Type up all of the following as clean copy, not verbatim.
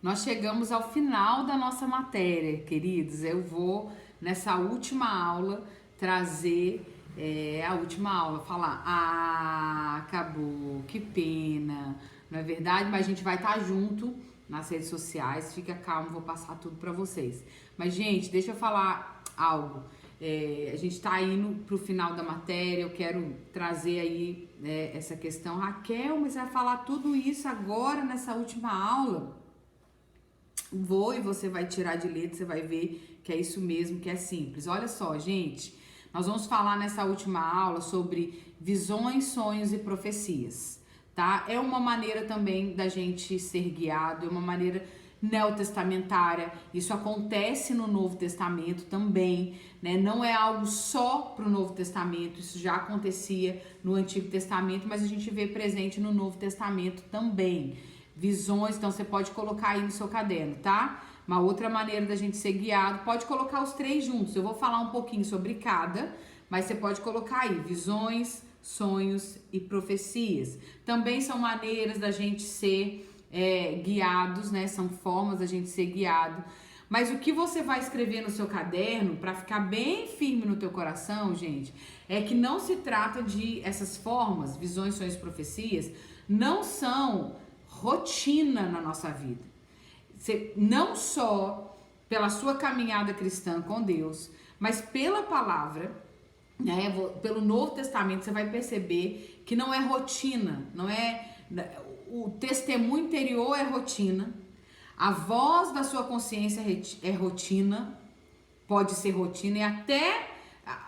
Nós chegamos ao final da nossa matéria, queridos. Eu vou, nessa última aula, trazer a última aula, falar, acabou, que pena, não é verdade? Mas a gente vai estar junto nas redes sociais, fica calmo, vou passar tudo para vocês. Mas, gente, deixa eu falar algo. A gente está indo para o final da matéria, eu quero trazer aí essa questão. Raquel, mas você vai falar tudo isso agora, nessa última aula? Vou, e você vai tirar de letra, você vai ver que é isso mesmo, que é simples. Olha só, gente, nós vamos falar nessa última aula sobre visões, sonhos e profecias, tá? É uma maneira também da gente ser guiado, é uma maneira neotestamentária. Isso acontece no Novo Testamento também, né? Não é algo só para o Novo Testamento, isso já acontecia no Antigo Testamento, mas a gente vê presente no Novo Testamento também. Visões, então você pode colocar aí no seu caderno, tá? Uma outra maneira da gente ser guiado, pode colocar os três juntos. Eu vou falar um pouquinho sobre cada, mas você pode colocar aí visões, sonhos e profecias. Também são maneiras da gente ser guiados, né? São formas da gente ser guiado. Mas o que você vai escrever no seu caderno, para ficar bem firme no teu coração, gente, é que não se trata de essas formas, visões, sonhos e profecias, não são rotina na nossa vida. Você, não só pela sua caminhada cristã com Deus, mas pela palavra, né, pelo Novo Testamento, você vai perceber que não é rotina, não é o testemunho interior é rotina, a voz da sua consciência é rotina, pode ser rotina, e até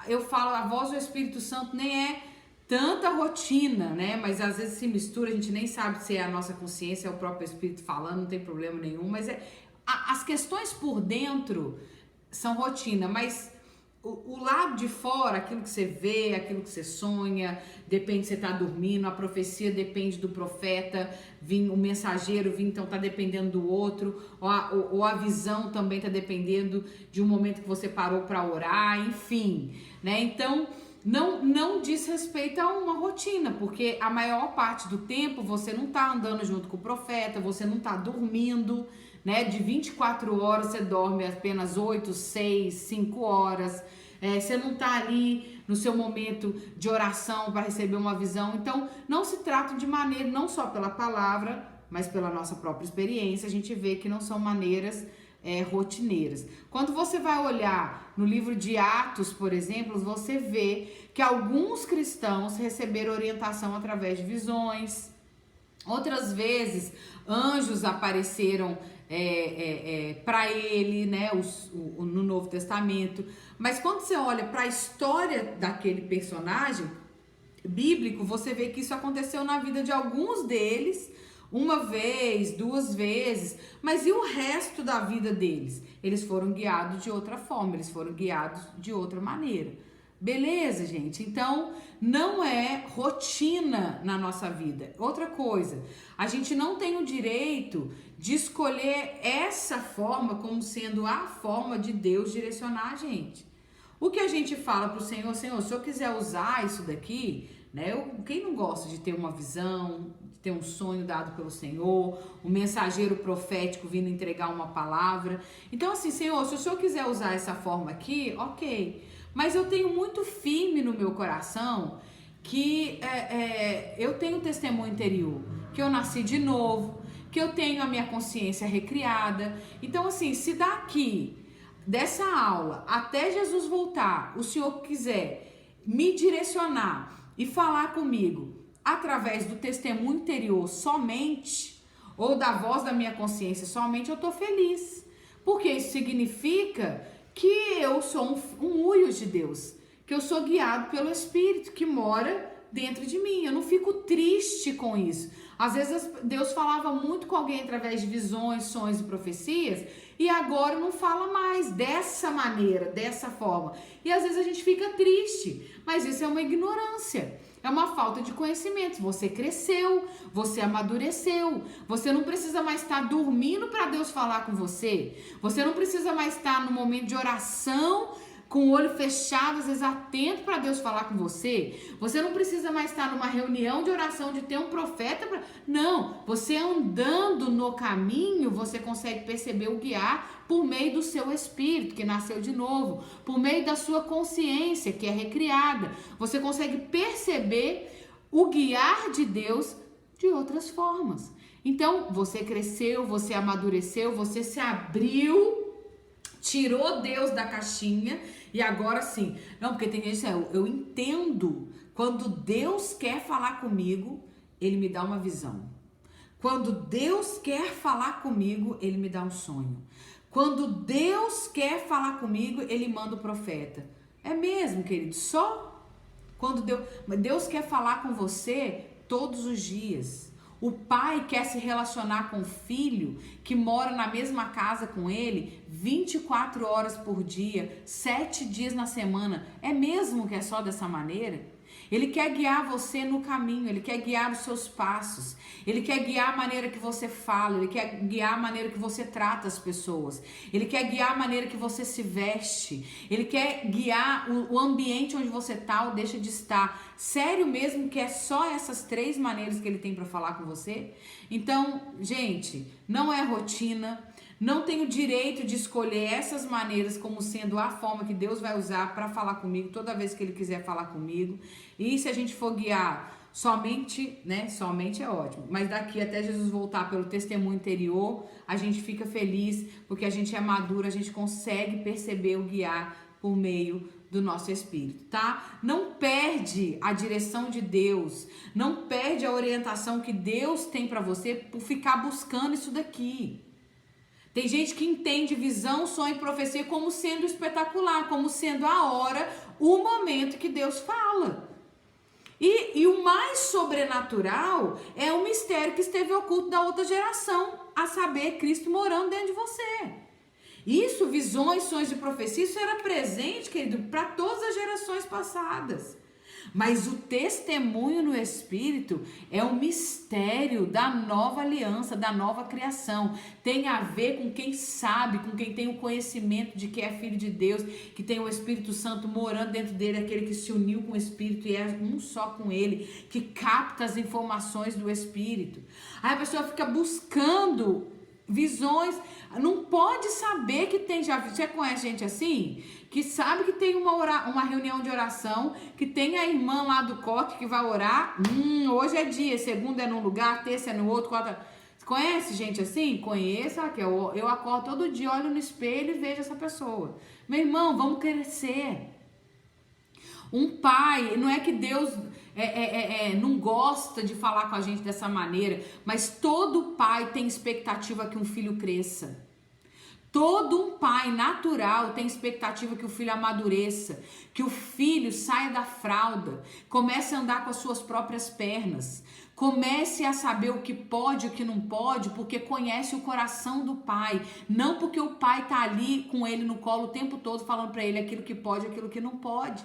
eu falo, a voz do Espírito Santo nem é tanta rotina, né? Mas às vezes se mistura, a gente nem sabe se é a nossa consciência, é o próprio Espírito falando, não tem problema nenhum, mas as questões por dentro são rotina, mas o lado de fora, aquilo que você vê, aquilo que você sonha, depende se você tá dormindo, a profecia depende do profeta, o mensageiro vir, então tá dependendo do outro, ou a visão também tá dependendo de um momento que você parou para orar, enfim, né? Então, não diz respeito a uma rotina, porque a maior parte do tempo você não tá andando junto com o profeta, você não tá dormindo, né? De 24 horas você dorme apenas 8, 6, 5 horas, você não tá ali no seu momento de oração para receber uma visão. Então não se trata de maneira, não só pela palavra, mas pela nossa própria experiência, a gente vê que não são maneiras rotineiras. Quando você vai olhar no livro de Atos, por exemplo, você vê que alguns cristãos receberam orientação através de visões. Outras vezes, anjos apareceram para ele, né, no Novo Testamento. Mas quando você olha para a história daquele personagem bíblico, você vê que isso aconteceu na vida de alguns deles, uma vez, duas vezes, mas e o resto da vida deles? Eles foram guiados de outra forma, eles foram guiados de outra maneira. Beleza, gente? Então, não é rotina na nossa vida. Outra coisa, a gente não tem o direito de escolher essa forma como sendo a forma de Deus direcionar a gente. O que a gente fala pro Senhor, Senhor, se eu quiser usar isso daqui, né? Quem não gosta de ter uma visão, de ter um sonho dado pelo Senhor, um mensageiro profético vindo entregar uma palavra. Então, assim, Senhor, se o Senhor quiser usar essa forma aqui, ok. Mas eu tenho muito firme no meu coração que eu tenho testemunho interior, que eu nasci de novo, que eu tenho a minha consciência recriada. Então, assim, se daqui, dessa aula, até Jesus voltar, o Senhor quiser me direcionar e falar comigo através do testemunho interior somente, ou da voz da minha consciência somente, eu tô feliz. Porque isso significa que eu sou um uio de Deus, que eu sou guiado pelo Espírito que mora dentro de mim. Eu não fico triste com isso. Às vezes Deus falava muito com alguém através de visões, sonhos e profecias, e agora não fala mais dessa maneira, dessa forma. E às vezes a gente fica triste, mas isso é uma ignorância. É uma falta de conhecimento. Você cresceu, você amadureceu. Você não precisa mais estar dormindo para Deus falar com você. Você não precisa mais estar no momento de oração com o olho fechado, às vezes atento para Deus falar com você. Você não precisa mais estar numa reunião de oração, de ter um profeta. Não, você andando no caminho, você consegue perceber o guiar por meio do seu espírito, que nasceu de novo, por meio da sua consciência, que é recriada. Você consegue perceber o guiar de Deus de outras formas. Então, você cresceu, você amadureceu, você se abriu, tirou Deus da caixinha e agora sim. Não, porque tem gente, eu entendo, quando Deus quer falar comigo, Ele me dá uma visão. Quando Deus quer falar comigo, Ele me dá um sonho. Quando Deus quer falar comigo, Ele manda o profeta. É mesmo, querido, só quando Deus quer falar com você todos os dias. O pai quer se relacionar com o filho que mora na mesma casa com ele 24 horas por dia, 7 dias na semana. É mesmo que é só dessa maneira? Ele quer guiar você no caminho, Ele quer guiar os seus passos, Ele quer guiar a maneira que você fala, Ele quer guiar a maneira que você trata as pessoas, Ele quer guiar a maneira que você se veste, Ele quer guiar o ambiente onde você está ou deixa de estar. Sério mesmo que é só essas 3 maneiras que Ele tem para falar com você? Então, gente, não é rotina. Não tenho direito de escolher essas maneiras como sendo a forma que Deus vai usar para falar comigo toda vez que Ele quiser falar comigo. E se a gente for guiar somente, né? Somente é ótimo. Mas daqui até Jesus voltar pelo testemunho interior, a gente fica feliz porque a gente é maduro, a gente consegue perceber o guiar por meio do nosso espírito, tá? Não perde a direção de Deus, não perde a orientação que Deus tem para você por ficar buscando isso daqui. Tem gente que entende visão, sonho e profecia como sendo espetacular, como sendo a hora, o momento que Deus fala. E o mais sobrenatural é o mistério que esteve oculto da outra geração, a saber, Cristo morando dentro de você. Isso, visões, sonhos e profecia, isso era presente, querido, para todas as gerações passadas. Mas o testemunho no Espírito é o mistério da nova aliança, da nova criação. Tem a ver com quem sabe, com quem tem o conhecimento de que é filho de Deus, que tem o Espírito Santo morando dentro dele, aquele que se uniu com o Espírito e é um só com ele, que capta as informações do Espírito. Aí a pessoa fica buscando visões, não pode saber que tem, você conhece gente assim? Que sabe que tem uma reunião de oração, que tem a irmã lá do corte que vai orar, hoje é dia, segunda é num lugar, terça é no outro, quarta... Você conhece gente assim? Conheço, Raquel, eu acordo todo dia, olho no espelho e vejo essa pessoa. Meu irmão, vamos crescer. Um pai, não é que Deus não gosta de falar com a gente dessa maneira, mas todo pai tem expectativa que um filho cresça. Todo um pai natural tem expectativa que o filho amadureça, que o filho saia da fralda, comece a andar com as suas próprias pernas, comece a saber o que pode e o que não pode, porque conhece o coração do pai, não porque o pai tá ali com ele no colo o tempo todo falando para ele aquilo que pode e aquilo que não pode.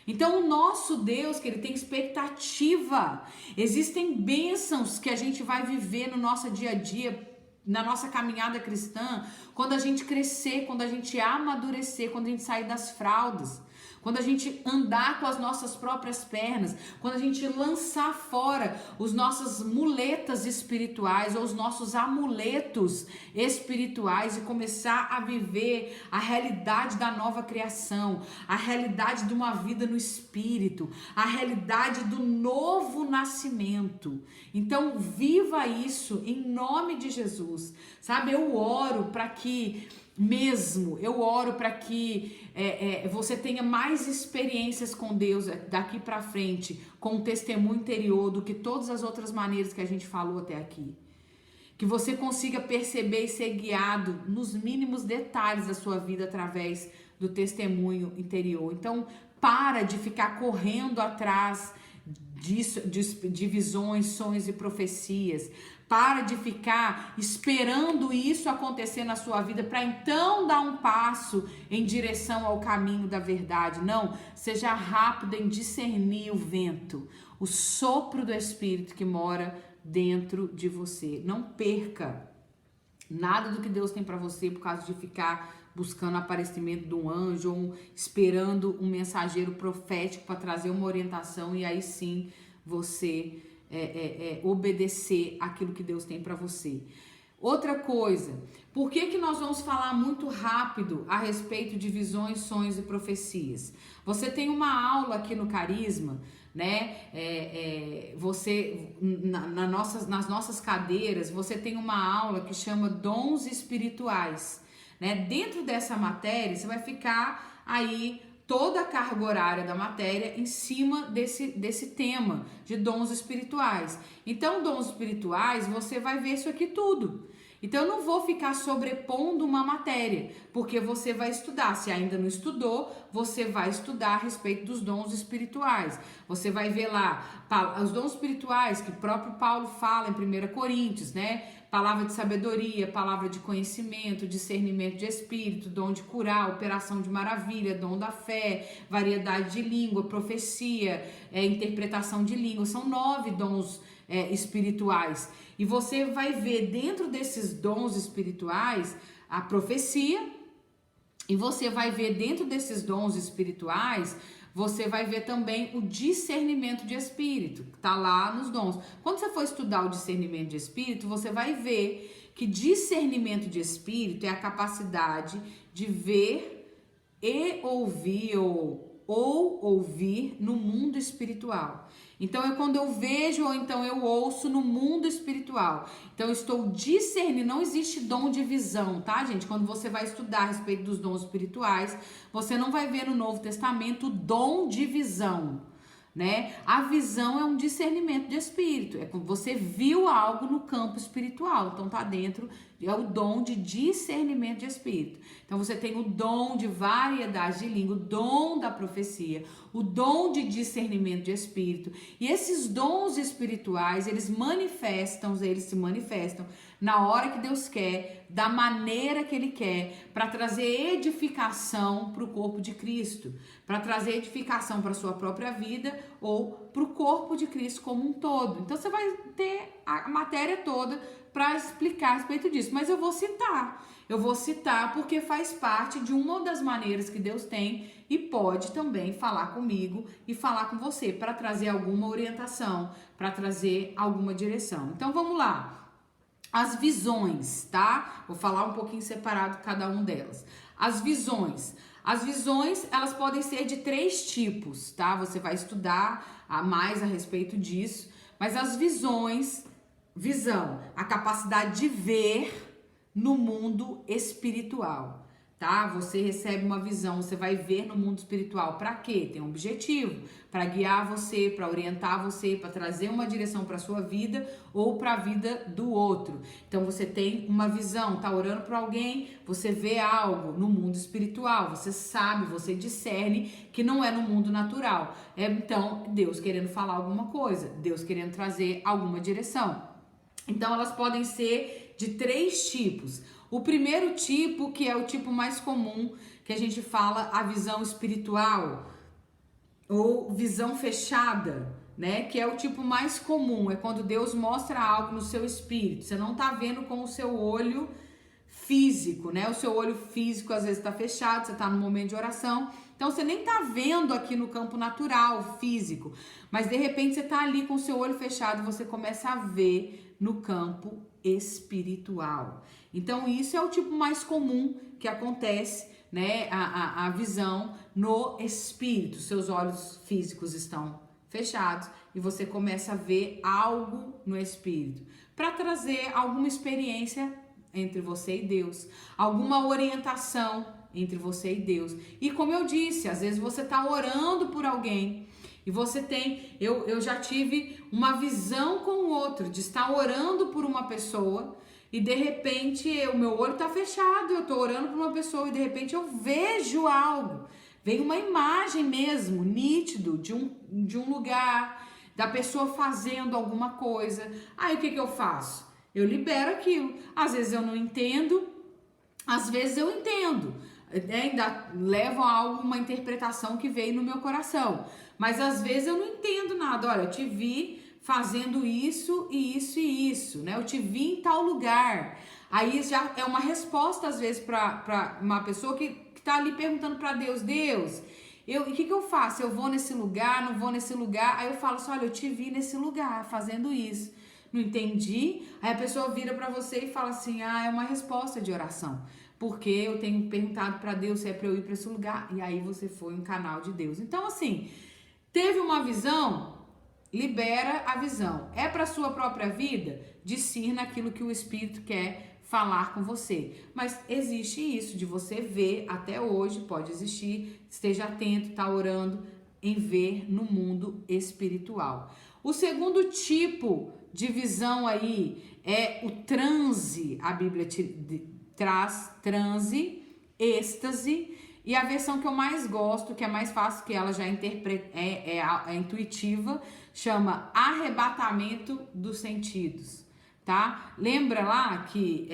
Então o nosso Deus, que Ele tem expectativa, existem bênçãos que a gente vai viver no nosso dia a dia, na nossa caminhada cristã, quando a gente crescer, quando a gente amadurecer, quando a gente sair das fraldas, quando a gente andar com as nossas próprias pernas, quando a gente lançar fora os nossas muletas espirituais ou os nossos amuletos espirituais e começar a viver a realidade da nova criação, a realidade de uma vida no espírito, a realidade do novo nascimento. Então viva isso em nome de Jesus, sabe? Eu oro para que você tenha mais experiências com Deus daqui para frente, com o testemunho interior do que todas as outras maneiras que a gente falou até aqui. Que você consiga perceber e ser guiado nos mínimos detalhes da sua vida através do testemunho interior. Então, para de ficar correndo atrás de visões, sonhos e profecias. Para de ficar esperando isso acontecer na sua vida para então dar um passo em direção ao caminho da verdade. Não, seja rápido em discernir o vento, o sopro do Espírito que mora dentro de você. Não perca nada do que Deus tem para você por causa de ficar buscando o aparecimento de um anjo ou esperando um mensageiro profético para trazer uma orientação, e aí sim você obedecer aquilo que Deus tem para você. Outra coisa, por que nós vamos falar muito rápido a respeito de visões, sonhos e profecias? Você tem uma aula aqui no Carisma, né? Nas nossas cadeiras, você tem uma aula que chama Dons Espirituais, né? Dentro dessa matéria, você vai ficar aí toda a carga horária da matéria em cima desse tema de dons espirituais. Então, dons espirituais, você vai ver isso aqui tudo. Então, eu não vou ficar sobrepondo uma matéria, porque você vai estudar. Se ainda não estudou, você vai estudar a respeito dos dons espirituais. Você vai ver lá os dons espirituais que o próprio Paulo fala em 1 Coríntios, né? Palavra de sabedoria, palavra de conhecimento, discernimento de espírito, dom de curar, operação de maravilha, dom da fé, variedade de língua, profecia, interpretação de língua. São 9 dons espirituais. E você vai ver dentro desses dons espirituais a profecia, e você vai ver dentro desses dons espirituais, você vai ver também o discernimento de espírito, que tá lá nos dons. Quando você for estudar o discernimento de espírito, você vai ver que discernimento de espírito é a capacidade de ver e ouvir ou ouvir no mundo espiritual. Então é quando eu vejo ou então eu ouço no mundo espiritual. Então eu estou discernindo, não existe dom de visão, tá, gente? Quando você vai estudar a respeito dos dons espirituais, você não vai ver no Novo Testamento o dom de visão, né? A visão é um discernimento de espírito, é quando você viu algo no campo espiritual, então tá dentro, é o dom de discernimento de espírito. Então você tem o dom de variedade de língua, o dom da profecia, o dom de discernimento de espírito, e esses dons espirituais, eles se manifestam na hora que Deus quer, da maneira que Ele quer, para trazer edificação para o corpo de Cristo, para trazer edificação para a sua própria vida ou para o corpo de Cristo como um todo. Então você vai ter a matéria toda para explicar a respeito disso, mas eu vou citar porque faz parte de uma das maneiras que Deus tem e pode também falar comigo e falar com você para trazer alguma orientação, para trazer alguma direção. Então vamos lá. As visões, tá? Vou falar um pouquinho separado cada uma delas. As visões, elas podem ser de 3 tipos, tá? Você vai estudar mais a respeito disso, mas as visões, a capacidade de ver no mundo espiritual, tá? Você recebe uma visão, você vai ver no mundo espiritual. Para quê? Tem um objetivo, para guiar você, para orientar você, para trazer uma direção para sua vida ou para a vida do outro. Então você tem uma visão, tá orando para alguém, você vê algo no mundo espiritual, você sabe, você discerne que não é no mundo natural. Então Deus querendo falar alguma coisa, Deus querendo trazer alguma direção. Então elas podem ser de 3 tipos. O primeiro tipo, que é o tipo mais comum, que a gente fala a visão espiritual ou visão fechada, né? Que é o tipo mais comum, é quando Deus mostra algo no seu espírito. Você não tá vendo com o seu olho físico, né? O seu olho físico às vezes tá fechado, você tá no momento de oração, então você nem tá vendo aqui no campo natural, físico, mas de repente você tá ali com o seu olho fechado e você começa a ver no campo espiritual. Então isso é o tipo mais comum que acontece, né? A visão no espírito. Seus olhos físicos estão fechados e você começa a ver algo no espírito para trazer alguma experiência entre você e Deus, alguma orientação entre você e Deus. E como eu disse, às vezes você está orando por alguém e você tem, eu já tive uma visão com o outro, de estar orando por uma pessoa e de repente o meu olho está fechado, eu estou orando por uma pessoa e de repente eu vejo algo, vem uma imagem mesmo, nítido, de um lugar, da pessoa fazendo alguma coisa. Aí o que eu faço? Eu libero aquilo. Às vezes eu não entendo, às vezes eu entendo. Ainda levo a alguma interpretação que veio no meu coração. Mas às vezes eu não entendo nada. Olha, eu te vi fazendo isso e isso e isso, né? Eu te vi em tal lugar. Aí já é uma resposta, às vezes, para uma pessoa que tá ali perguntando para Deus, o que eu faço? Eu vou nesse lugar, não vou nesse lugar? Aí eu falo assim, olha, eu te vi nesse lugar, fazendo isso. Não entendi? Aí a pessoa vira para você e fala assim, é uma resposta de oração. Porque eu tenho perguntado para Deus se é para eu ir para esse lugar. E aí você foi um canal de Deus. Então, assim, teve uma visão, libera a visão. É para sua própria vida? Discirna aquilo que o Espírito quer falar com você. Mas existe isso de você ver até hoje, pode existir, esteja atento, tá orando em ver no mundo espiritual. O segundo tipo de visão aí é o transe, a Bíblia traz transe, êxtase, e a versão que eu mais gosto, que é mais fácil, que ela já interpreta, é intuitiva, chama arrebatamento dos sentidos. Tá? Lembra lá que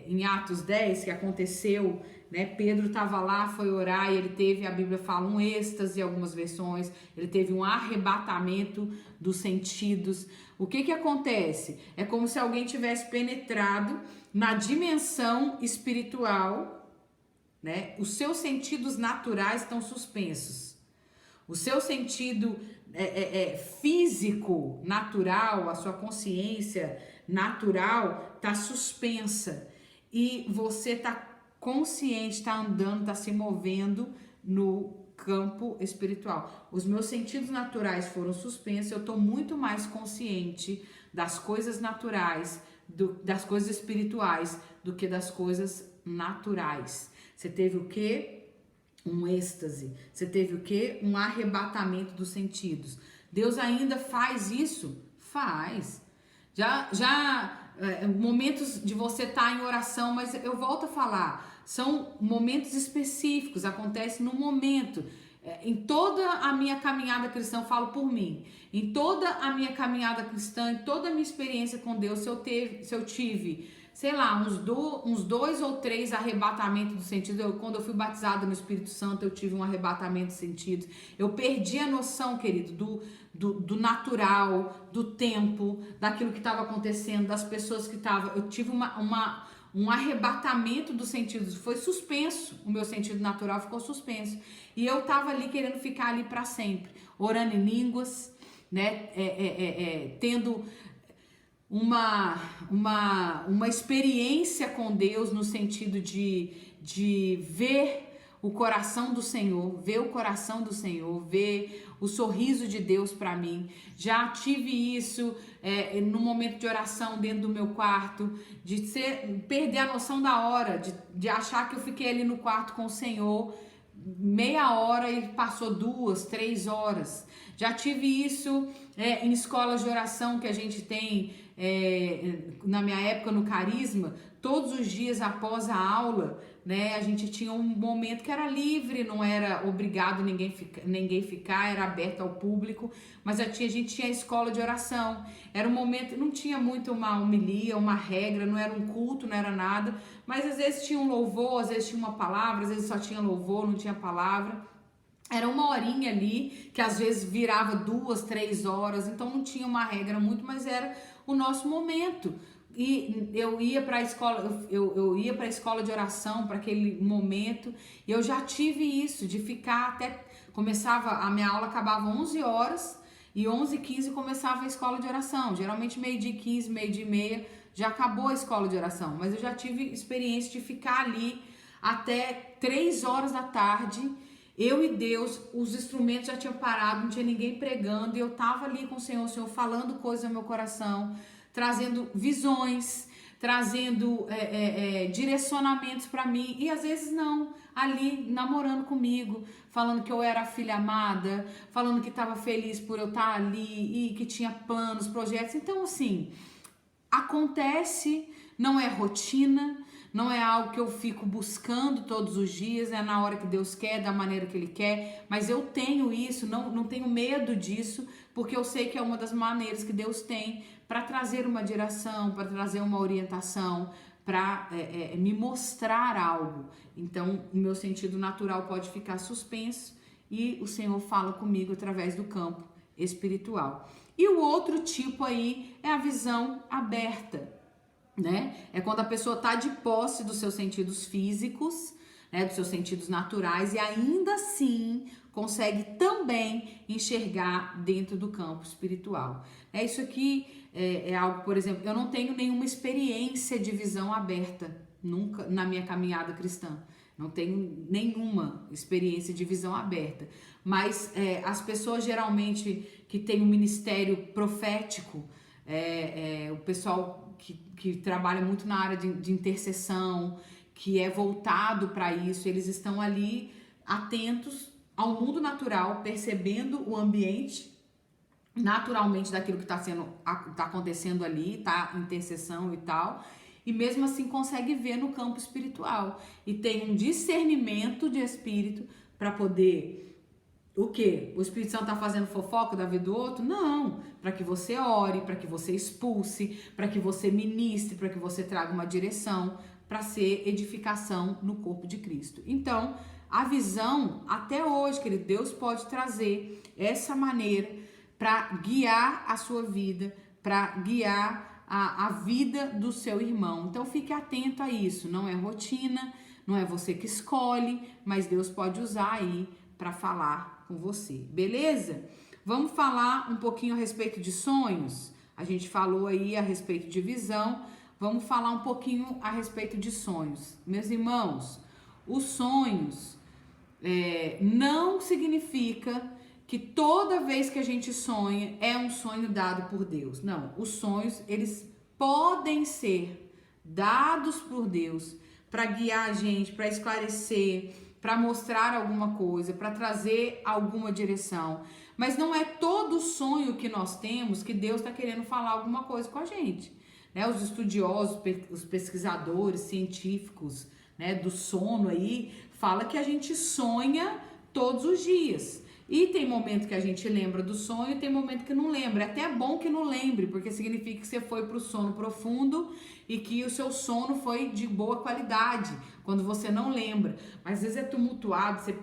em Atos 10 que aconteceu, né? Pedro estava lá, foi orar e ele teve, a Bíblia fala, um êxtase em algumas versões, ele teve um arrebatamento dos sentidos. O que acontece? É como se alguém tivesse penetrado na dimensão espiritual, né? Os seus sentidos naturais estão suspensos. O seu sentido físico, natural, a sua consciência natural está suspensa e você está consciente, está andando, está se movendo no campo espiritual. Os meus sentidos naturais foram suspensos, eu estou muito mais consciente das coisas naturais, das coisas espirituais, do que das coisas naturais. Você teve o quê? Um êxtase. Você teve o quê? Um arrebatamento dos sentidos. Deus ainda faz isso? Faz. Momentos de você estar em oração, mas eu volto a falar, são momentos específicos, acontece no momento. Em toda a minha caminhada cristã, eu falo por mim, em toda a minha caminhada cristã, em toda a minha experiência com Deus, se eu tive, sei lá, uns 2 ou 3 arrebatamentos do sentido. Quando eu fui batizada no Espírito Santo, eu tive um arrebatamento de sentidos. Eu perdi a noção, querido, do natural, do tempo, daquilo que estava acontecendo, das pessoas que estavam. Eu tive um arrebatamento dos sentidos, foi suspenso, o meu sentido natural ficou suspenso. E eu estava ali querendo ficar ali para sempre, orando em línguas, né? Tendo uma experiência com Deus no sentido de ver o coração do Senhor, ver o coração do Senhor, ver o sorriso de Deus para mim. Já tive isso no momento de oração dentro do meu quarto, de perder a noção da hora, de achar que eu fiquei ali no quarto com o Senhor meia hora e passou 2, 3 horas. Já tive isso em escolas de oração que a gente tem, na minha época no Carisma, todos os dias após a aula, né, a gente tinha um momento que era livre, não era obrigado ninguém ficar, era aberto ao público, mas a gente tinha a escola de oração. Era um momento, não tinha muito uma homilia, uma regra, não era um culto, não era nada, mas às vezes tinha um louvor, às vezes tinha uma palavra, às vezes só tinha louvor, não tinha palavra. Era uma horinha ali, que às vezes virava 2, 3 horas, então não tinha uma regra muito, mas era o nosso momento. E eu ia para a escola, eu ia para a escola de oração, para aquele momento, e eu já tive isso, de ficar até, a minha aula acabava 11 horas, e 11h15 começava a escola de oração, geralmente 12h15, 12h30, já acabou a escola de oração, mas eu já tive experiência de ficar ali até 3 horas da tarde, eu e Deus, os instrumentos já tinham parado, não tinha ninguém pregando, e eu tava ali com o Senhor falando coisas no meu coração, trazendo visões, trazendo direcionamentos para mim, e às vezes não, ali namorando comigo, falando que eu era a filha amada, falando que estava feliz por eu estar ali e que tinha planos, projetos. Então assim, acontece, não é rotina, não é algo que eu fico buscando todos os dias, é na hora que Deus quer, da maneira que Ele quer, mas eu tenho isso, não tenho medo disso, porque eu sei que é uma das maneiras que Deus tem para trazer uma direção, para trazer uma orientação, para me mostrar algo. Então, o meu sentido natural pode ficar suspenso e o Senhor fala comigo através do campo espiritual. E o outro tipo aí é a visão aberta. né? É quando a pessoa tá de posse dos seus sentidos físicos, né, dos seus sentidos naturais, e ainda assim consegue também enxergar dentro do campo espiritual. Isso aqui é algo, por exemplo, eu não tenho nenhuma experiência de visão aberta, nunca na minha caminhada cristã. Não tenho nenhuma experiência de visão aberta. Mas as pessoas geralmente que têm um ministério profético, o pessoal que trabalha muito na área de intercessão, que é voltado para isso, eles estão ali atentos ao mundo natural, percebendo o ambiente naturalmente daquilo que tá acontecendo ali, tá? Intercessão e tal. E mesmo assim consegue ver no campo espiritual. E tem um discernimento de espírito para poder... O quê? O Espírito Santo tá fazendo fofoca da vida do outro? Não. Para que você ore, para que você expulse, para que você ministre, para que você traga uma direção, para ser edificação no corpo de Cristo. Então, a visão, até hoje, querido, Deus pode trazer essa maneira para guiar a sua vida, para guiar a vida do seu irmão. Então, fique atento a isso. Não é rotina, não é você que escolhe, mas Deus pode usar aí para falar com você, beleza? Vamos falar um pouquinho a respeito de sonhos? A gente falou aí a respeito de visão, vamos falar um pouquinho a respeito de sonhos. Meus irmãos, os sonhos não significa que toda vez que a gente sonha é um sonho dado por Deus. Não, os sonhos, eles podem ser dados por Deus para guiar a gente, para esclarecer, para mostrar alguma coisa, para trazer alguma direção. Mas não é todo sonho que nós temos que Deus está querendo falar alguma coisa com a gente. Os estudiosos, os pesquisadores científicos, do sono aí, fala que a gente sonha todos os dias. E tem momento que a gente lembra do sonho e tem momento que não lembra. É até bom que não lembre, porque significa que você foi para o sono profundo e que o seu sono foi de boa qualidade, quando você não lembra. Mas às vezes é tumultuado, você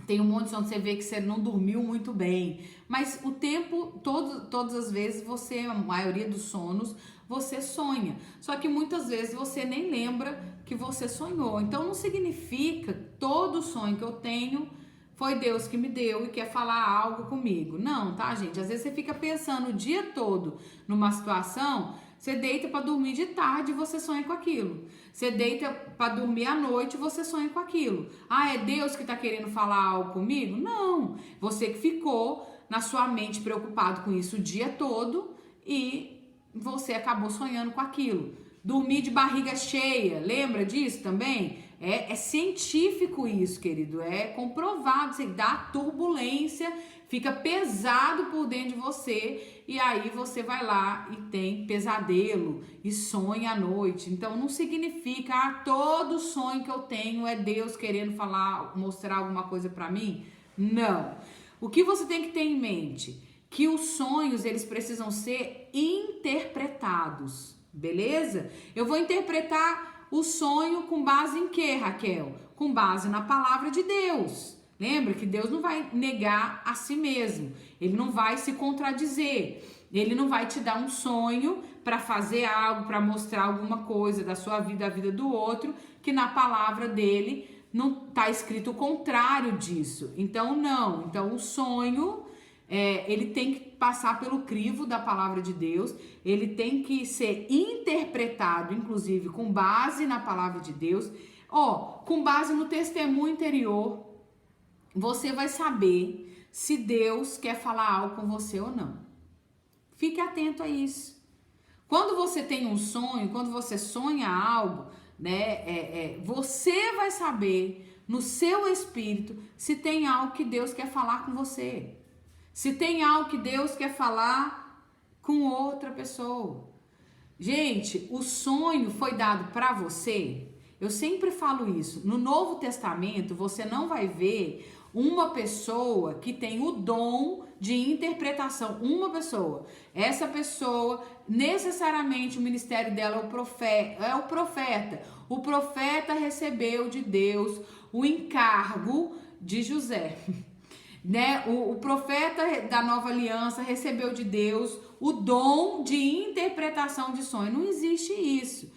tem um monte de sono, você vê que você não dormiu muito bem. Mas o tempo, todas as vezes, a maioria dos sonos, você sonha. Só que muitas vezes você nem lembra que você sonhou. Então não significa que todo sonho que eu tenho foi Deus que me deu e quer falar algo comigo. Não, tá, gente? Às vezes você fica pensando o dia todo numa situação, você deita para dormir de tarde e você sonha com aquilo. Você deita para dormir à noite e você sonha com aquilo. Ah, é Deus que tá querendo falar algo comigo? Não. Você que ficou na sua mente preocupado com isso o dia todo e você acabou sonhando com aquilo. Dormir de barriga cheia, lembra disso também? É científico isso, querido, é comprovado, você dá turbulência, fica pesado por dentro de você e aí você vai lá e tem pesadelo e sonha à noite. Então não significa, todo sonho que eu tenho é Deus querendo falar, mostrar alguma coisa pra mim. Não. O que você tem que ter em mente? Que os sonhos, eles precisam ser interpretados, beleza? Eu vou interpretar o sonho com base em quê, Raquel? Com base na palavra de Deus. Lembra que Deus não vai negar a si mesmo. Ele não vai se contradizer. Ele não vai te dar um sonho para fazer algo, para mostrar alguma coisa da sua vida, da vida do outro, que na palavra dele não está escrito o contrário disso. Então, não. Então, o sonho... ele tem que passar pelo crivo da palavra de Deus, ele tem que ser interpretado, inclusive, com base na palavra de Deus, com base no testemunho interior, você vai saber se Deus quer falar algo com você ou não. Fique atento a isso. Quando você tem um sonho, quando você sonha algo, você vai saber no seu espírito se tem algo que Deus quer falar com você. Se tem algo que Deus quer falar com outra pessoa. Gente, o sonho foi dado para você. Eu sempre falo isso. No Novo Testamento, você não vai ver uma pessoa que tem o dom de interpretação. Uma pessoa. Essa pessoa, necessariamente, o ministério dela é o profeta. O profeta recebeu de Deus o encargo de José. né? O profeta da nova aliança recebeu de Deus o dom de interpretação de sonho. Não existe isso.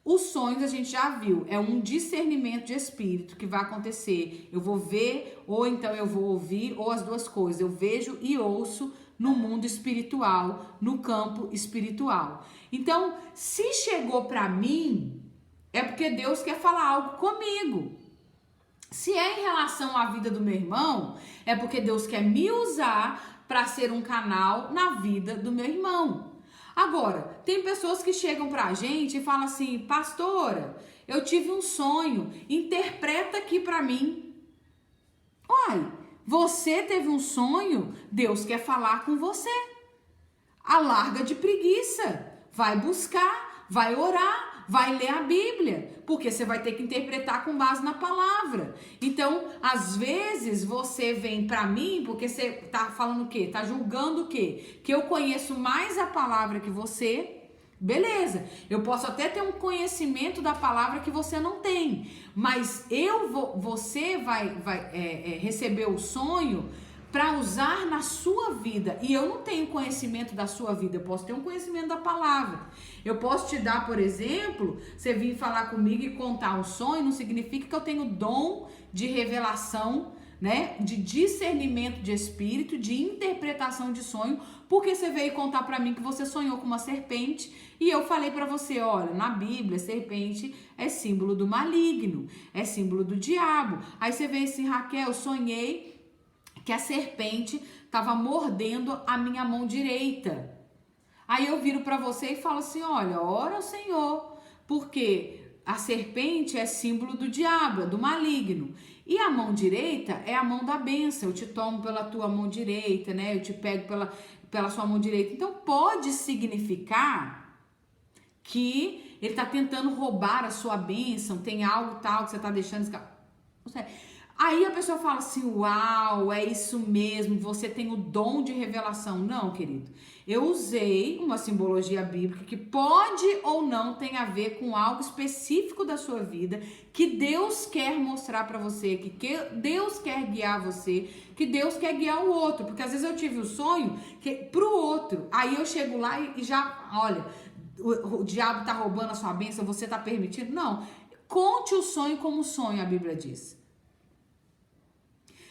Os sonhos a gente já viu, é um discernimento de espírito que vai acontecer. Eu vou ver, ou então eu vou ouvir, ou as duas coisas. Eu vejo e ouço no mundo espiritual, no campo espiritual. Então, se chegou para mim, é porque Deus quer falar algo comigo. Se é em relação à vida do meu irmão, é porque Deus quer me usar para ser um canal na vida do meu irmão. Agora, tem pessoas que chegam pra gente e falam assim: pastora, eu tive um sonho, interpreta aqui pra mim. Uai, você teve um sonho, Deus quer falar com você. Alarga de preguiça, vai buscar, vai orar, vai ler a Bíblia, porque você vai ter que interpretar com base na palavra. Então, às vezes, você vem pra mim porque você tá falando o quê? Tá julgando o quê? Que eu conheço mais a palavra que você. Beleza, eu posso até ter um conhecimento da palavra que você não tem, mas você vai receber o sonho para usar na sua vida. E eu não tenho conhecimento da sua vida, eu posso ter um conhecimento da palavra. Eu posso te dar, por exemplo, você vir falar comigo e contar um sonho, não significa que eu tenho dom de revelação, né, de discernimento de espírito, de interpretação de sonho, porque você veio contar para mim que você sonhou com uma serpente e eu falei para você, olha, na Bíblia, serpente é símbolo do maligno, é símbolo do diabo. Aí você veio assim: Raquel, eu sonhei que a serpente estava mordendo a minha mão direita. Aí eu viro para você e falo assim: olha, ora ao Senhor, porque a serpente é símbolo do diabo, é do maligno. E a mão direita é a mão da bênção. Eu te tomo pela tua mão direita, né? Eu te pego pela sua mão direita. Então pode significar que ele está tentando roubar a sua bênção, tem algo tal que você está deixando escapar. Aí a pessoa fala assim: uau, é isso mesmo, você tem o dom de revelação. Não, querido, eu usei uma simbologia bíblica que pode ou não tem a ver com algo específico da sua vida, que Deus quer mostrar para você, que Deus quer guiar você, que Deus quer guiar o outro. Porque às vezes eu tive o sonho que pro outro, aí eu chego lá e já, olha, o diabo tá roubando a sua bênção, você tá permitindo. Não, conte o sonho como sonho, a Bíblia diz.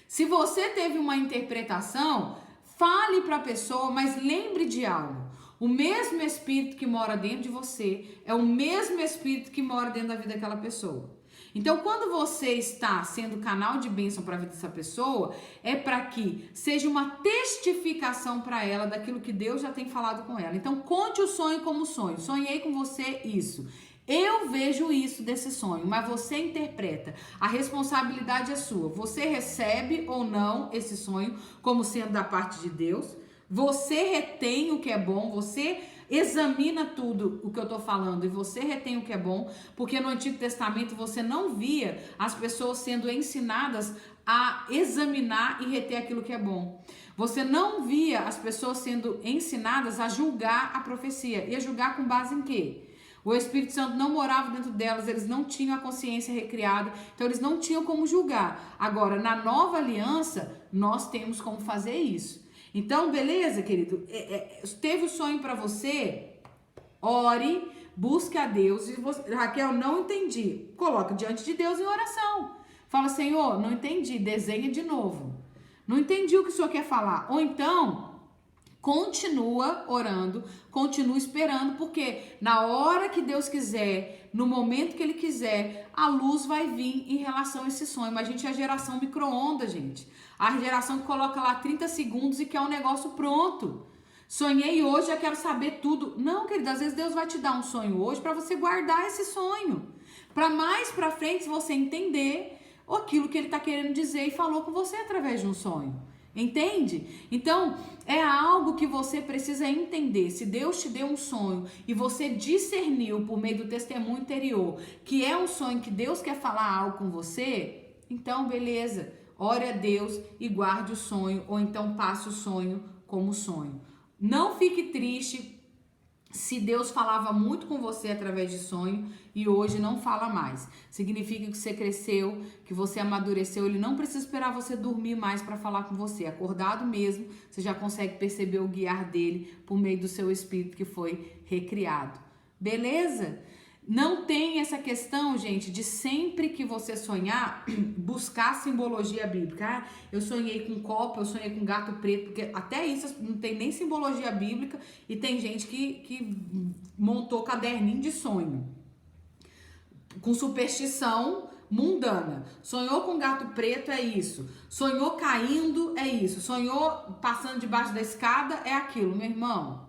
Se você teve uma interpretação, fale para a pessoa, mas lembre de algo. O mesmo Espírito que mora dentro de você é o mesmo Espírito que mora dentro da vida daquela pessoa. Então, quando você está sendo canal de bênção para a vida dessa pessoa, é para que seja uma testificação para ela daquilo que Deus já tem falado com ela. Então, conte o sonho como sonho. Sonhei com você isso. Eu vejo isso desse sonho, mas você interpreta. A responsabilidade é sua. Você recebe ou não esse sonho como sendo da parte de Deus. Você retém o que é bom, você examina tudo o que eu tô falando e você retém o que é bom, porque no Antigo Testamento você não via as pessoas sendo ensinadas a examinar e reter aquilo que é bom. Você não via as pessoas sendo ensinadas a julgar a profecia. E a julgar com base em quê? O Espírito Santo não morava dentro delas, eles não tinham a consciência recriada, então eles não tinham como julgar. Agora, na nova aliança, nós temos como fazer isso. Então, beleza, querido? Teve o sonho para você? Ore, busque a Deus. E você, Raquel, não entendi. Coloca diante de Deus em oração. Fala: Senhor, não entendi, desenha de novo. Não entendi o que o Senhor quer falar. Ou então, continua orando, continua esperando, porque na hora que Deus quiser, no momento que Ele quiser, a luz vai vir em relação a esse sonho. Mas a gente é a geração micro-ondas, gente. A geração que coloca lá 30 segundos e quer um negócio pronto. Sonhei hoje, já quero saber tudo. Não, querida, às vezes Deus vai te dar um sonho hoje para você guardar esse sonho. Para mais para frente você entender aquilo que Ele está querendo dizer e falou com você através de um sonho. Entende? Então, é algo que você precisa entender. Se Deus te deu um sonho e você discerniu por meio do testemunho interior que é um sonho que Deus quer falar algo com você, então beleza, ore a Deus e guarde o sonho, ou então passe o sonho como sonho. Não fique triste Se Deus falava muito com você através de sonho e hoje não fala mais, significa que você cresceu, que você amadureceu. Ele não precisa esperar você dormir mais para falar com você. Acordado mesmo, você já consegue perceber o guiar dele por meio do seu espírito que foi recriado. Beleza? Não tem essa questão, gente, de sempre que você sonhar, buscar simbologia bíblica. Ah, eu sonhei com um copo, eu sonhei com um gato preto, porque até isso não tem nem simbologia bíblica e tem gente que montou caderninho de sonho com superstição mundana. Sonhou com um gato preto, é isso. Sonhou caindo, é isso. Sonhou passando debaixo da escada, é aquilo, meu irmão.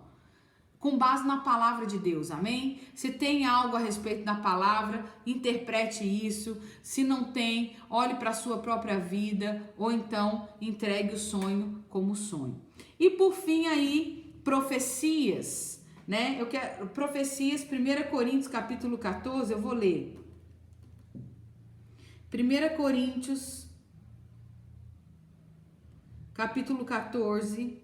Com base na palavra de Deus, amém? Se tem algo a respeito da palavra, interprete isso. Se não tem, olhe para a sua própria vida, ou então entregue o sonho como sonho. E por fim aí, profecias, né? Eu quero profecias, 1 Coríntios capítulo 14, eu vou ler. 1 Coríntios capítulo 14,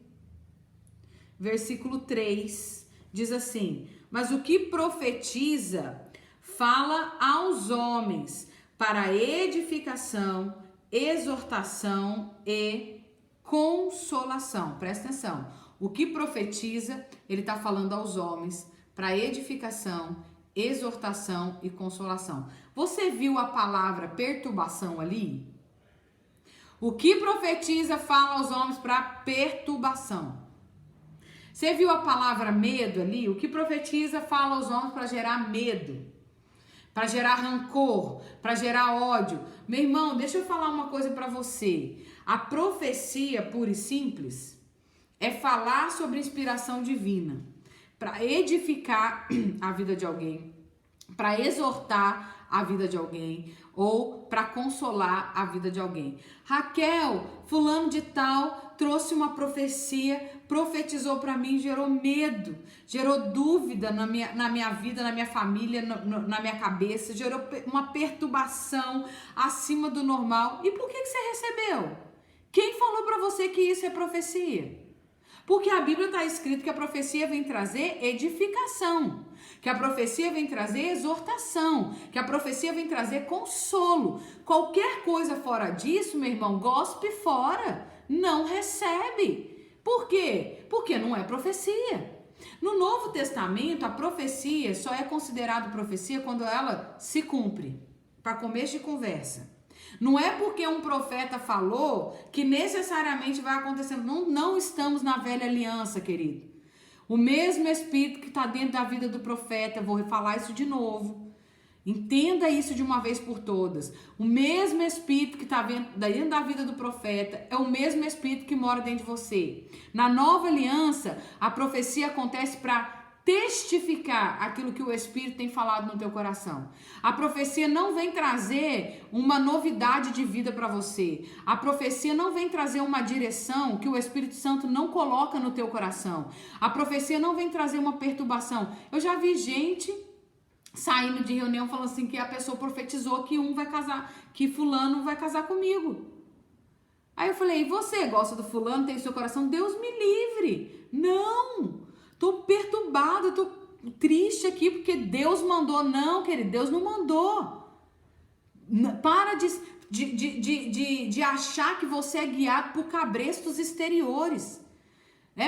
versículo 3. Diz assim: mas o que profetiza, fala aos homens para edificação, exortação e consolação. Presta atenção. O que profetiza, ele está falando aos homens para edificação, exortação e consolação. Você viu a palavra perturbação ali? O que profetiza, fala aos homens para perturbação. Você viu a palavra medo ali? O que profetiza fala aos homens para gerar medo, para gerar rancor, para gerar ódio. Meu irmão, deixa eu falar uma coisa para você. A profecia pura e simples é falar sobre inspiração divina, para edificar a vida de alguém, para exortar a vida de alguém ou para consolar a vida de alguém. Raquel, fulano de tal, trouxe uma profecia, profetizou para mim, gerou medo, gerou dúvida na minha vida, na minha família, na minha cabeça, gerou uma perturbação acima do normal. E por que você recebeu? Quem falou para você que isso é profecia? Porque a Bíblia está escrito que a profecia vem trazer edificação, que a profecia vem trazer exortação, que a profecia vem trazer consolo. Qualquer coisa fora disso, meu irmão, gospe fora, não recebe. Por quê? Porque não é profecia. No Novo Testamento, a profecia só é considerada profecia quando ela se cumpre. Para começo de conversa. Não é porque um profeta falou que necessariamente vai acontecer. Não estamos na velha aliança, querido. O mesmo Espírito que está dentro da vida do profeta, vou falar isso de novo. Entenda isso de uma vez por todas. O mesmo Espírito que está dentro da vida do profeta é o mesmo Espírito que mora dentro de você. Na nova aliança, a profecia acontece para testificar aquilo que o Espírito tem falado no teu coração. A profecia não vem trazer uma novidade de vida para você. A profecia não vem trazer uma direção que o Espírito Santo não coloca no teu coração. A profecia não vem trazer uma perturbação. Eu já vi gente saindo de reunião falando assim que a pessoa profetizou que vai casar, que fulano vai casar comigo. Aí eu falei, e você gosta do fulano, tem seu coração? Deus me livre. Não! Tô perturbada, tô triste aqui porque Deus mandou. Não, querido, Deus não mandou. Para de achar que você é guiado por cabrestos exteriores.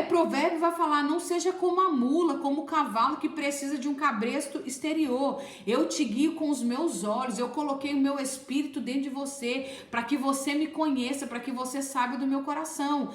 Provérbio vai falar, não seja como a mula, como o cavalo que precisa de um cabresto exterior. Eu te guio com os meus olhos, eu coloquei o meu espírito dentro de você, para que você me conheça, para que você saiba do meu coração.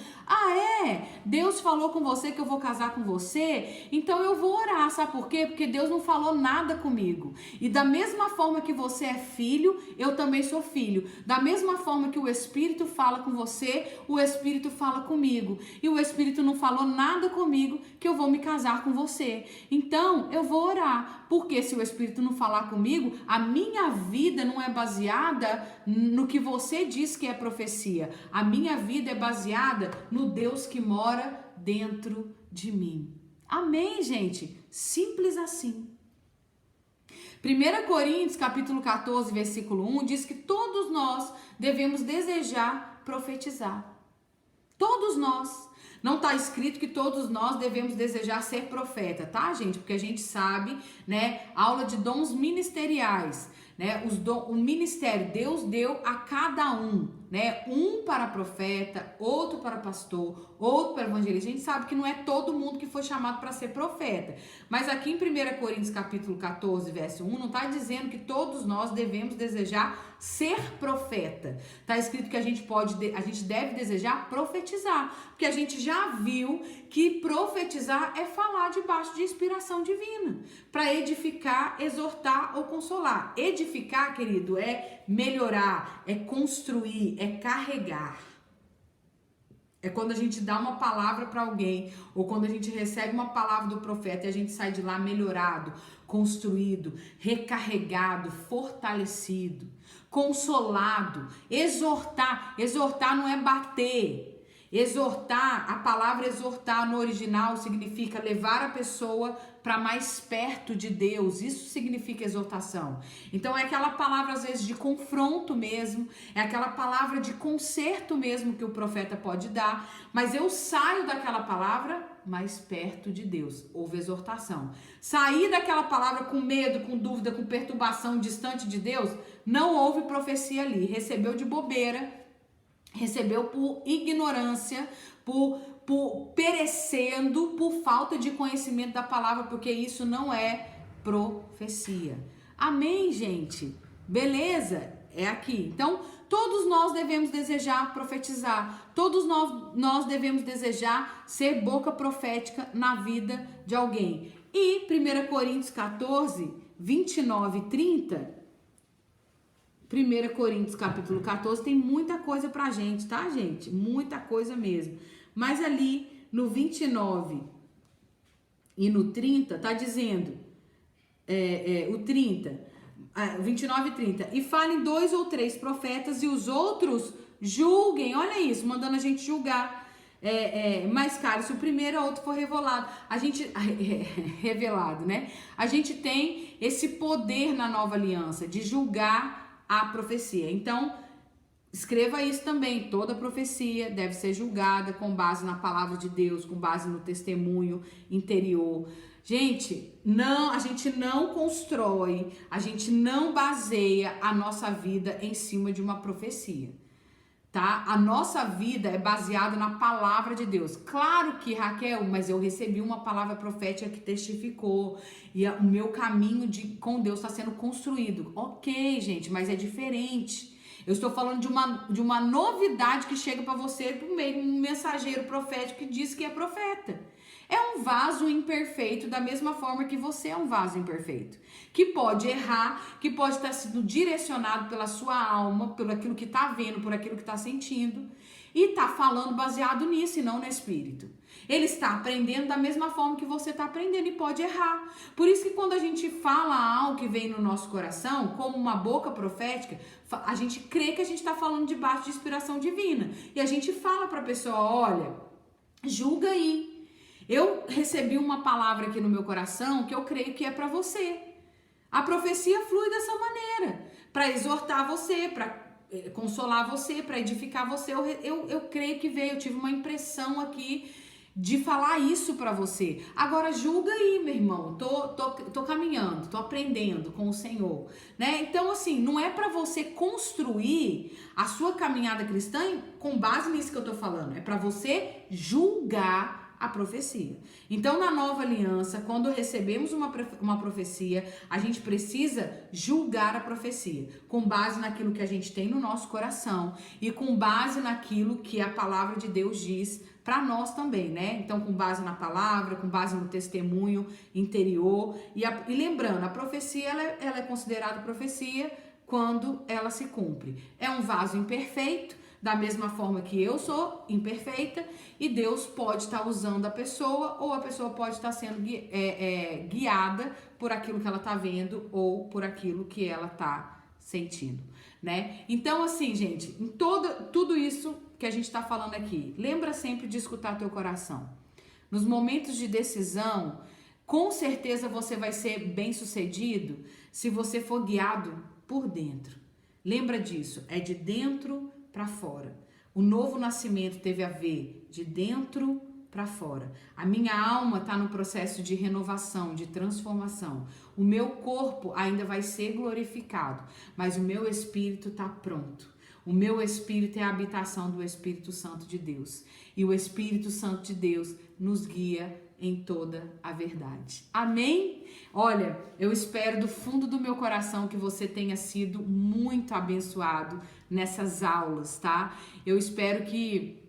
Deus falou com você que eu vou casar com você, então eu vou orar, sabe por quê? Porque Deus não falou nada comigo. E da mesma forma que você é filho, eu também sou filho. Da mesma forma que o Espírito fala com você, o Espírito fala comigo. E o Espírito não falou nada comigo que eu vou me casar com você. Então, eu vou orar, porque se o Espírito não falar comigo, a minha vida não é baseada no que você diz que é profecia. A minha vida é baseada no Deus que mora dentro de mim. Amém, gente? Simples assim. 1 Coríntios, capítulo 14, versículo 1, diz que todos nós devemos desejar profetizar. Todos nós. Não está escrito que todos nós devemos desejar ser profeta, tá, gente? Porque a gente sabe, né? Aula de dons ministeriais, né? O ministério Deus deu a cada um, né? Um para profeta, outro para pastor, outro para evangelista. A gente sabe que não é todo mundo que foi chamado para ser profeta. Mas aqui em 1 Coríntios capítulo 14, verso 1, não está dizendo que todos nós devemos desejar ser profeta. Está escrito que a gente deve desejar profetizar, porque a gente já viu que profetizar é falar debaixo de inspiração divina, para edificar, exortar ou consolar. Edificar, querido, é melhorar, é construir, é carregar. É quando a gente dá uma palavra para alguém, ou quando a gente recebe uma palavra do profeta e a gente sai de lá melhorado, construído, recarregado, fortalecido, consolado. Exortar, exortar não é bater. Exortar, a palavra exortar no original significa levar a pessoa para mais perto de Deus. Isso significa exortação. Então é aquela palavra às vezes de confronto mesmo, é aquela palavra de conserto mesmo que o profeta pode dar, mas eu saio daquela palavra mais perto de Deus. Houve exortação. Sair daquela palavra com medo, com dúvida, com perturbação, distante de Deus, não houve profecia ali. Recebeu de bobeira, recebeu por ignorância, por perecendo, por falta de conhecimento da palavra, porque isso não é profecia. Amém, gente? Beleza? É aqui. Então, todos nós devemos desejar profetizar. Todos nós devemos desejar ser boca profética na vida de alguém. E 1 Coríntios 14, 29 e 30... 1 Coríntios capítulo 14 tem muita coisa pra gente, tá, gente? Muita coisa mesmo. Mas ali no 29 e no 30 tá dizendo, o 30, 29 e 30. E falem 2 ou 3 profetas e os outros julguem. Olha isso, mandando a gente julgar. Mas, cara, se o primeiro ou outro for revelado, revelado, né? A gente tem esse poder na nova aliança de julgar a profecia. Então, escreva isso também. Toda profecia deve ser julgada com base na palavra de Deus, com base no testemunho interior. Gente, a gente não constrói, a gente não baseia a nossa vida em cima de uma profecia, tá? A nossa vida é baseada na palavra de Deus. Claro que, Raquel, mas eu recebi uma palavra profética que testificou e o meu caminho com Deus está sendo construído. Ok, gente, mas é diferente. Eu estou falando de uma novidade que chega para você por meio de um mensageiro profético que diz que é profeta. É um vaso imperfeito, da mesma forma que você é um vaso imperfeito, que pode errar, que pode estar sendo direcionado pela sua alma, por aquilo que está vendo, por aquilo que está sentindo, e está falando baseado nisso e não no espírito. Ele está aprendendo da mesma forma que você está aprendendo e pode errar. Por isso que quando a gente fala algo que vem no nosso coração, como uma boca profética, a gente crê que a gente está falando debaixo de inspiração divina. E a gente fala para a pessoa, olha, julga aí. Eu recebi uma palavra aqui no meu coração que eu creio que é para você. A profecia flui dessa maneira, para exortar você, para consolar você, para edificar você. Eu creio que veio, eu tive uma impressão aqui de falar isso para você. Agora julga aí, meu irmão. Tô caminhando, tô aprendendo com o Senhor, né? Então assim, não é para você construir a sua caminhada cristã com base nisso que eu tô falando. É para você julgar a profecia. Então, na nova aliança, quando recebemos uma profecia, a gente precisa julgar a profecia, com base naquilo que a gente tem no nosso coração e com base naquilo que a palavra de Deus diz para nós também, né? Então, com base na palavra, com base no testemunho interior. E lembrando, a profecia, ela é considerada profecia quando ela se cumpre. É um vaso imperfeito, da mesma forma que eu sou imperfeita, e Deus pode estar usando a pessoa, ou a pessoa pode estar sendo guiada por aquilo que ela está vendo ou por aquilo que ela está sentindo, né? Então, assim, gente, em tudo isso que a gente está falando aqui, lembra sempre de escutar teu coração. Nos momentos de decisão, com certeza você vai ser bem-sucedido se você for guiado por dentro. Lembra disso, é de dentro para fora. O novo nascimento teve a ver de dentro para fora. A minha alma está no processo de renovação, de transformação. O meu corpo ainda vai ser glorificado, mas o meu espírito está pronto. O meu espírito é a habitação do Espírito Santo de Deus. E o Espírito Santo de Deus nos guia em toda a verdade. Amém? Olha, eu espero do fundo do meu coração que você tenha sido muito abençoado nessas aulas, tá? Eu espero que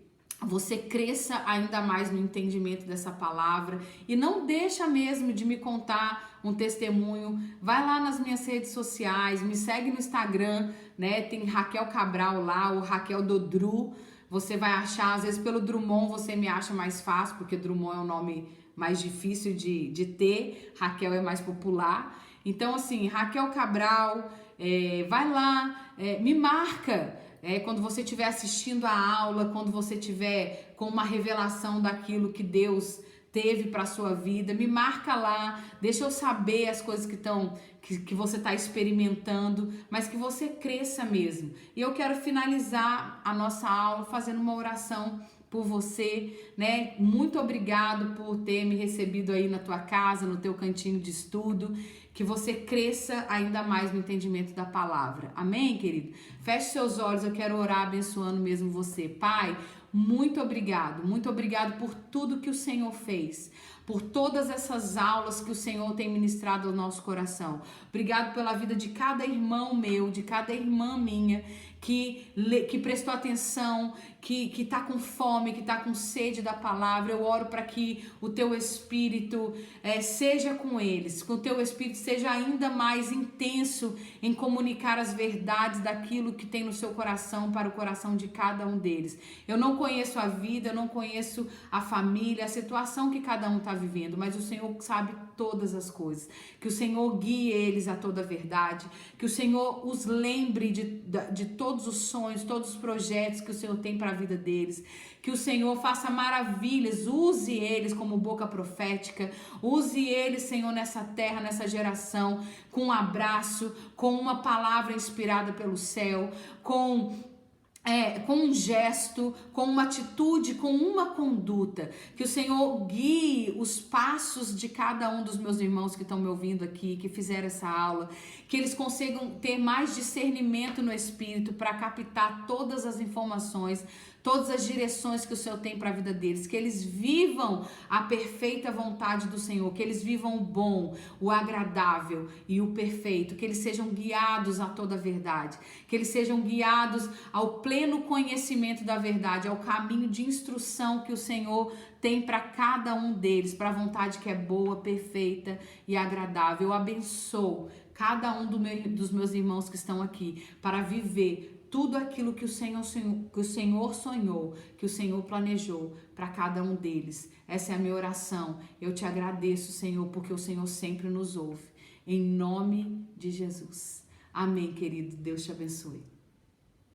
você cresça ainda mais no entendimento dessa palavra e não deixa mesmo de me contar um testemunho. Vai lá nas minhas redes sociais, me segue no Instagram, né? Tem Raquel Cabral lá, o Raquel Dodru. Você vai achar, às vezes pelo Drummond você me acha mais fácil, porque Drummond é um nome mais difícil de ter, Raquel é mais popular. Então assim, Raquel Cabral, vai lá, me marca. Quando você estiver assistindo a aula, quando você estiver com uma revelação daquilo que Deus teve para a sua vida, me marca lá, deixa eu saber as coisas que você está experimentando, mas que você cresça mesmo. E eu quero finalizar a nossa aula fazendo uma oração por você, né? Muito obrigado por ter me recebido aí na tua casa, no teu cantinho de estudo. Que você cresça ainda mais no entendimento da palavra. Amém, querido? Feche seus olhos, eu quero orar abençoando mesmo você. Pai, muito obrigado por tudo que o Senhor fez, por todas essas aulas que o Senhor tem ministrado ao nosso coração. Obrigado pela vida de cada irmão meu, de cada irmã minha, que prestou atenção, que tá com fome, que tá com sede da palavra. Eu oro para que o teu Espírito seja com eles, que o teu Espírito seja ainda mais intenso em comunicar as verdades daquilo que tem no seu coração para o coração de cada um deles. Eu não conheço a vida, eu não conheço a família, a situação que cada um está vivendo, mas o Senhor sabe todas as coisas. Que o Senhor guie eles a toda a verdade, que o Senhor os lembre de todos os sonhos, todos os projetos que o Senhor tem para a vida deles, que o Senhor faça maravilhas, use eles como boca profética, use eles, Senhor, nessa terra, nessa geração, com um abraço, com uma palavra inspirada pelo céu, com um gesto, com uma atitude, com uma conduta. Que o Senhor guie os passos de cada um dos meus irmãos que estão me ouvindo aqui, que fizeram essa aula, que eles consigam ter mais discernimento no Espírito para captar todas as informações, todas as direções que o Senhor tem para a vida deles, que eles vivam a perfeita vontade do Senhor, que eles vivam o bom, o agradável e o perfeito, que eles sejam guiados a toda a verdade, que eles sejam guiados ao pleno conhecimento da verdade, ao caminho de instrução que o Senhor tem para cada um deles, para a vontade que é boa, perfeita e agradável. Eu abençoo cada um dos meus irmãos que estão aqui para viver tudo aquilo que o Senhor sonhou, que o Senhor planejou para cada um deles. Essa é a minha oração. Eu te agradeço, Senhor, porque o Senhor sempre nos ouve. Em nome de Jesus. Amém, querido. Deus te abençoe.